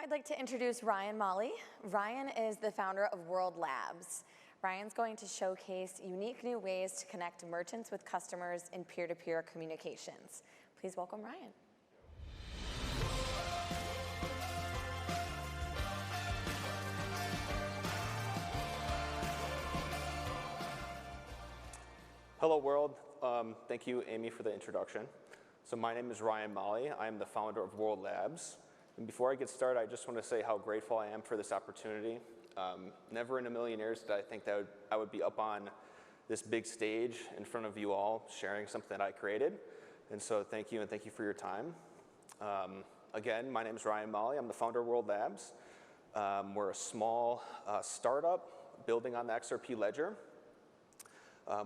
I'd like to introduce Ryan Molley. Ryan is the founder of World Labs. Ryan's going to showcase unique new ways to connect merchants with customers in peer-to-peer communications. Please welcome Ryan. Hello world, thank you Amy for the introduction. So my name is Ryan Molley. I am the founder of World Labs. And before I get started, I just want to say how grateful I am for this opportunity. Never in a million years did I think that I would be up on this big stage in front of you all sharing something that I created. And so thank you, and thank you for your time. Again, my name is Ryan Molley. I'm the founder of World Labs. We're a small startup building on the XRP ledger.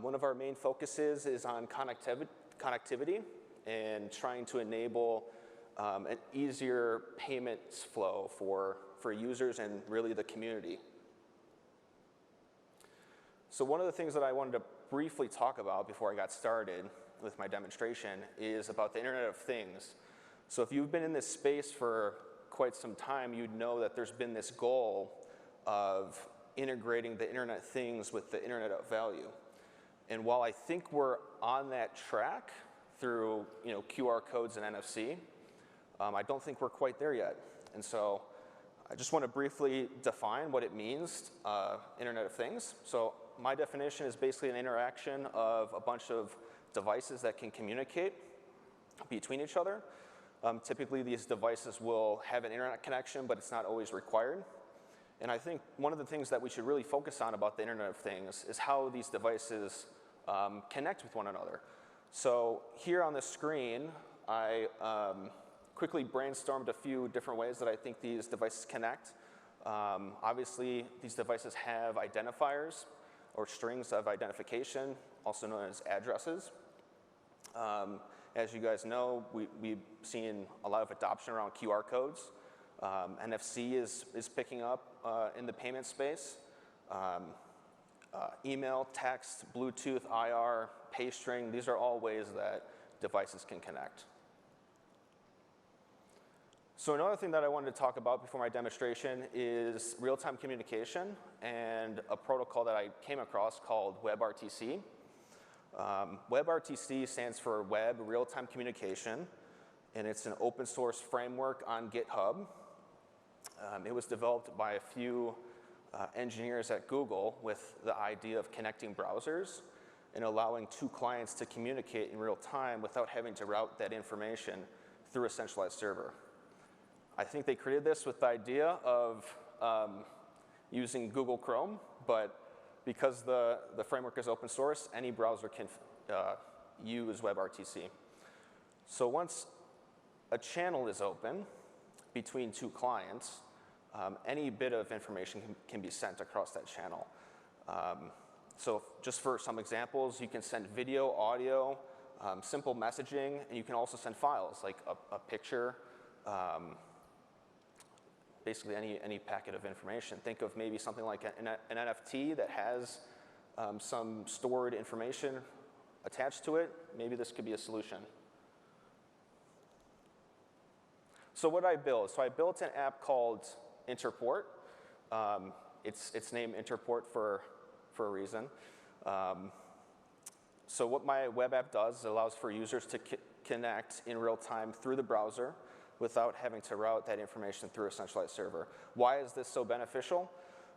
One of our main focuses is on connectivity and trying to enable an easier payments flow for users and really the community. So one of the things that I wanted to briefly talk about before I got started with my demonstration is about the Internet of Things. So if you've been in this space for quite some time, you'd know that there's been this goal of integrating the Internet of Things with the Internet of Value. And while I think we're on that track through QR codes and NFC, I don't think we're quite there yet. And so I just want to briefly define what it means, Internet of Things. So my definition is basically an interaction of a bunch of devices that can communicate between each other. Typically, these devices will have an internet connection, but it's not always required. And I think one of the things that we should really focus on about the Internet of Things is how these devices connect with one another. So here on the screen, I quickly brainstormed a few different ways that I think these devices connect. Obviously, these devices have identifiers or strings of identification, also known as addresses. As you guys know, we've seen a lot of adoption around QR codes. NFC is picking up in the payment space. Email, text, Bluetooth, IR, paystring, these are all ways that devices can connect. So another thing that I wanted to talk about before my demonstration is real-time communication and a protocol that I came across called WebRTC. WebRTC stands for Web Real-Time Communication, and it's an open source framework on GitHub. It was developed by a few engineers at Google with the idea of connecting browsers and allowing two clients to communicate in real time without having to route that information through a centralized server. I think they created this with the idea of using Google Chrome, but because the framework is open source, any browser can use WebRTC. So once a channel is open between two clients, any bit of information can be sent across that channel. So just for some examples, you can send video, audio, simple messaging, and you can also send files like a picture, basically any packet of information. Think of maybe something like an NFT that has some stored information attached to it. Maybe this could be a solution. So what did I build? So I built an app called Interport. It's named Interport for a reason. So what my web app does is it allows for users to connect in real time through the browser without having to route that information through a centralized server. Why is this so beneficial?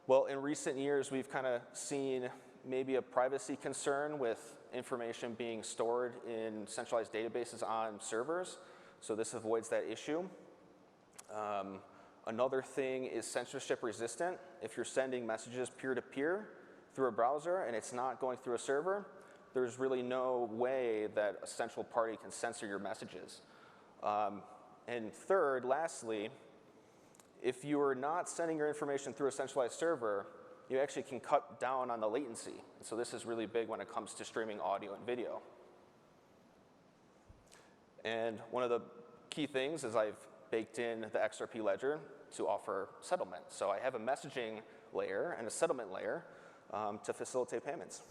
Well, in recent years, we've kind of seen maybe a privacy concern with information being stored in centralized databases on servers. So this avoids that issue. Another thing is censorship resistant. If you're sending messages peer-to-peer through a browser and it's not going through a server, there's really no way that a central party can censor your messages. And third, lastly, if you are not sending your information through a centralized server, you actually can cut down on the latency. And so this is really big when it comes to streaming audio and video. And one of the key things is I've baked in the XRP ledger to offer settlement. So I have a messaging layer and a settlement layer to facilitate payments.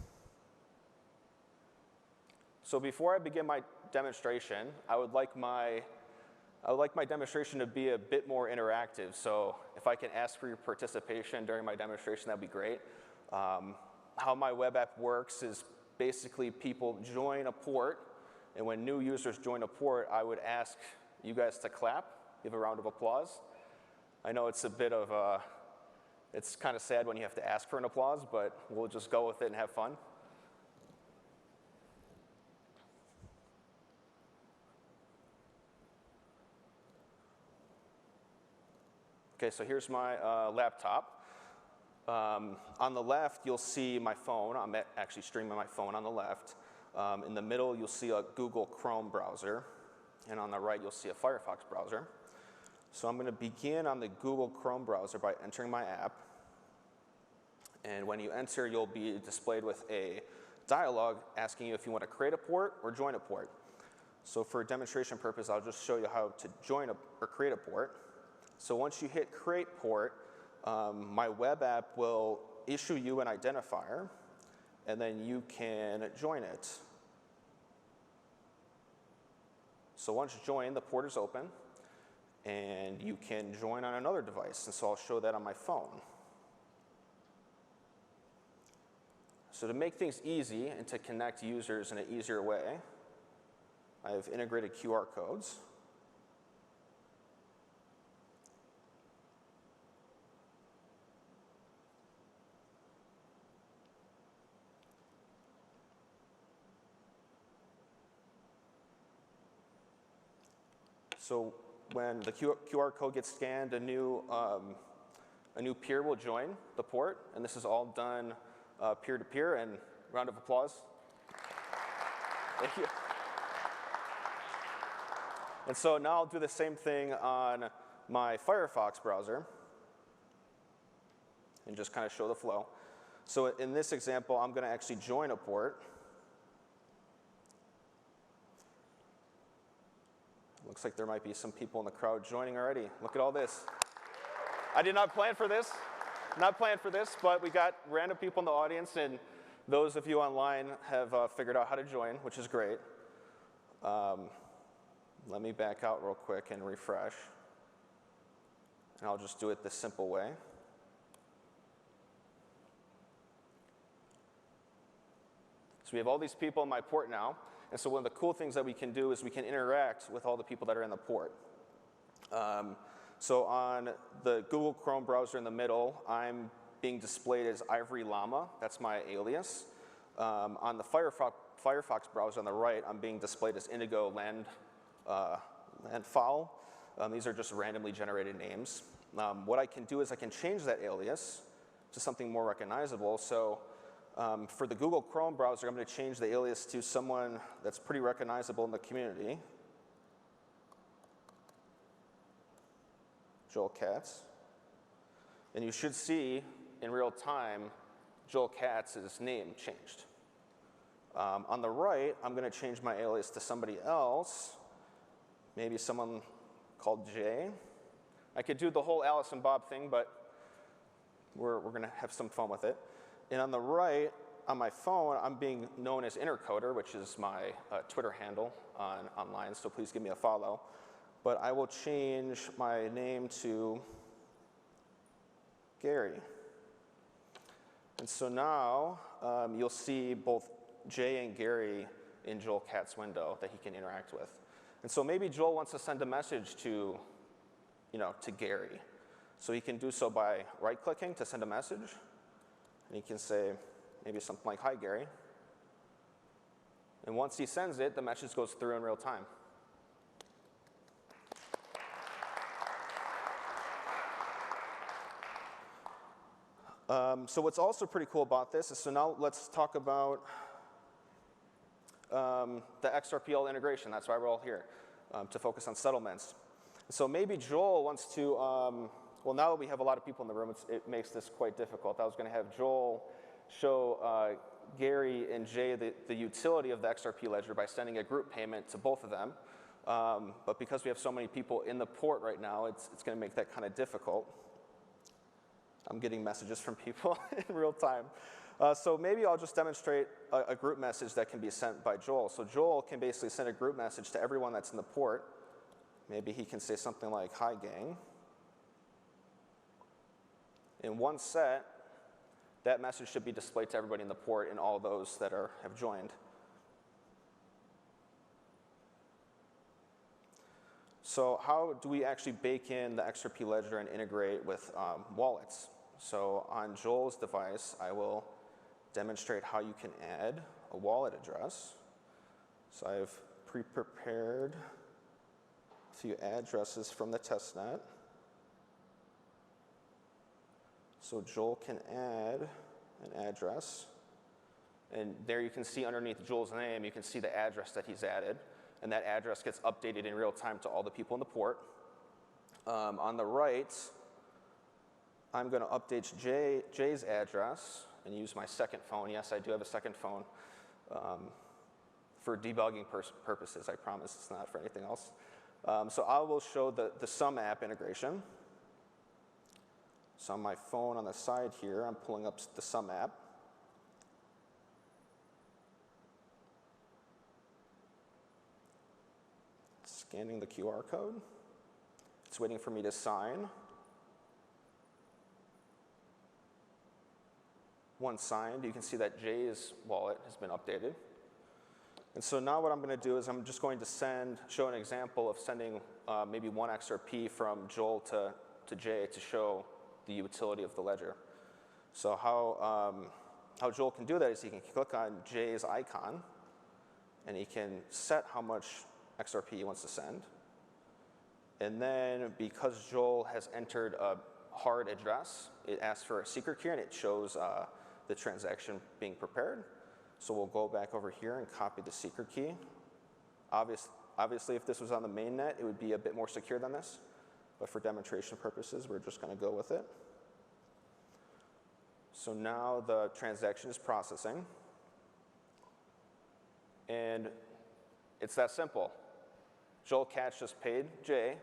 So before I begin my demonstration, I would like my I would like my demonstration to be a bit more interactive, so if I can ask for your participation during my demonstration, that'd be great. How my web app works is basically people join a port, and when new users join a port, I would ask you guys to clap, give a round of applause. I know it's a bit of it's kind of sad when you have to ask for an applause, but we'll just go with it and have fun. Okay, so here's my laptop. On the left, you'll see my phone. I'm actually streaming my phone on the left. In the middle, you'll see a Google Chrome browser. And on the right, you'll see a Firefox browser. So I'm going to begin on the Google Chrome browser by entering my app. And when you enter, you'll be displayed with a dialog asking you if you want to create a port or join a port. So for demonstration purpose, I'll just show you how to join or create a port. So once you hit create port, my web app will issue you an identifier, and then you can join it. So once joined, the port is open, and you can join on another device. And so I'll show that on my phone. So to make things easy and to connect users in an easier way, I have integrated QR codes. So when the QR code gets scanned, a new peer will join the port, and this is all done peer-to-peer, and round of applause. Thank you. And so now I'll do the same thing on my Firefox browser and just kind of show the flow. So in this example, I'm going to actually join a port. Looks like there might be some people in the crowd joining already. Look at all this. I did not plan for this. But we got random people in the audience, and those of you online have figured out how to join, which is great. Let me back out real quick and refresh. And I'll just do it the simple way. So we have all these people in my port now. And so one of the cool things that we can do is we can interact with all the people that are in the port. So on the Google Chrome browser in the middle, I'm being displayed as Ivory Llama. That's my alias. On the Firefox browser on the right, I'm being displayed as Indigo Landfowl. These are just randomly generated names. What I can do is I can change that alias to something more recognizable. So for the Google Chrome browser, I'm going to change the alias to someone that's pretty recognizable in the community. Joel Katz. And you should see in real time Joel Katz's name changed. On the right, I'm going to change my alias to somebody else, maybe someone called Jay. I could do the whole Alice and Bob thing, but we're going to have some fun with it. And on the right, on my phone, I'm being known as Intercoder, which is my Twitter handle online, so please give me a follow. But I will change my name to Gary. And so now you'll see both Jay and Gary in Joel Katz's window that he can interact with. And so maybe Joel wants to send a message to Gary. So he can do so by right-clicking to send a message. And he can say maybe something like, "Hi, Gary." And once he sends it, the message goes through in real time. So what's also pretty cool about this is, so now let's talk about the XRPL integration. That's why we're all here, to focus on settlements. So maybe Joel wants to, well, now that we have a lot of people in the room, it makes this quite difficult. I was going to have Joel show Gary and Jay the utility of the XRP ledger by sending a group payment to both of them. But because we have so many people in the port right now, it's going to make that kind of difficult. I'm getting messages from people in real time. So maybe I'll just demonstrate a group message that can be sent by Joel. So Joel can basically send a group message to everyone that's in the port. maybe he can say something like, "Hi, gang." In one set, that message should be displayed to everybody in the port and all those that have joined. So how do we actually bake in the XRP ledger and integrate with wallets? So on Joel's device, I will demonstrate how you can add a wallet address. So I've pre-prepared a few addresses from the testnet. So Joel can add an address. And there you can see underneath Joel's name, you can see the address that he's added. And that address gets updated in real time to all the people in the port. On the right, I'm going to update Jay's address and use my second phone. Yes, I do have a second phone for debugging purposes. I promise it's not for anything else. So I will show the Sum app integration. So on my phone on the side here, I'm pulling up the Sum app. Scanning the QR code. It's waiting for me to sign. Once signed, you can see that Jay's wallet has been updated. And so now what I'm going to do is I'm just going to show an example of sending maybe one XRP from Joel to Jay to show the utility of the ledger. So how Joel can do that is he can click on Jay's icon, and he can set how much XRP he wants to send. And then because Joel has entered a hard address, it asks for a secret key, and it shows the transaction being prepared. So we'll go back over here and copy the secret key. Obviously, if this was on the mainnet, it would be a bit more secure than this. But for demonstration purposes, we're just going to go with it. So now the transaction is processing. And it's that simple. Joel Katz just paid Jay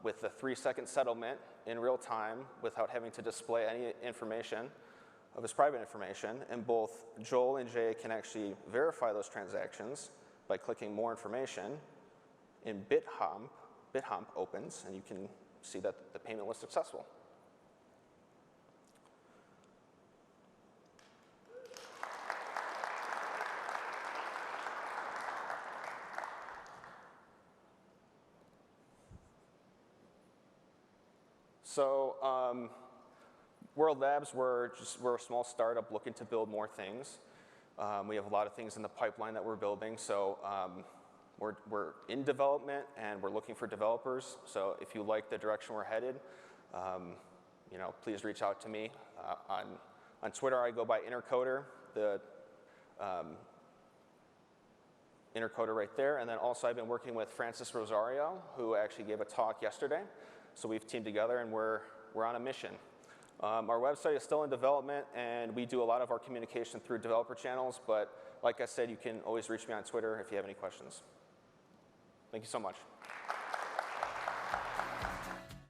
with the 3-second settlement in real time without having to display any information of his private information. And both Joel and Jay can actually verify those transactions by clicking more information. And BitHump opens, and you can see that the payment was successful. So World Labs, we're a small startup looking to build more things. We have a lot of things in the pipeline that we're building. So we're in development, and we're looking for developers. So if you like the direction we're headed, please reach out to me. On Twitter, I go by Intercoder, the Intercoder right there. And then also I've been working with Francis Rosario, who actually gave a talk yesterday. So we've teamed together, and we're on a mission. Our website is still in development, and we do a lot of our communication through developer channels. But like I said, you can always reach me on Twitter if you have any questions. Thank you so much.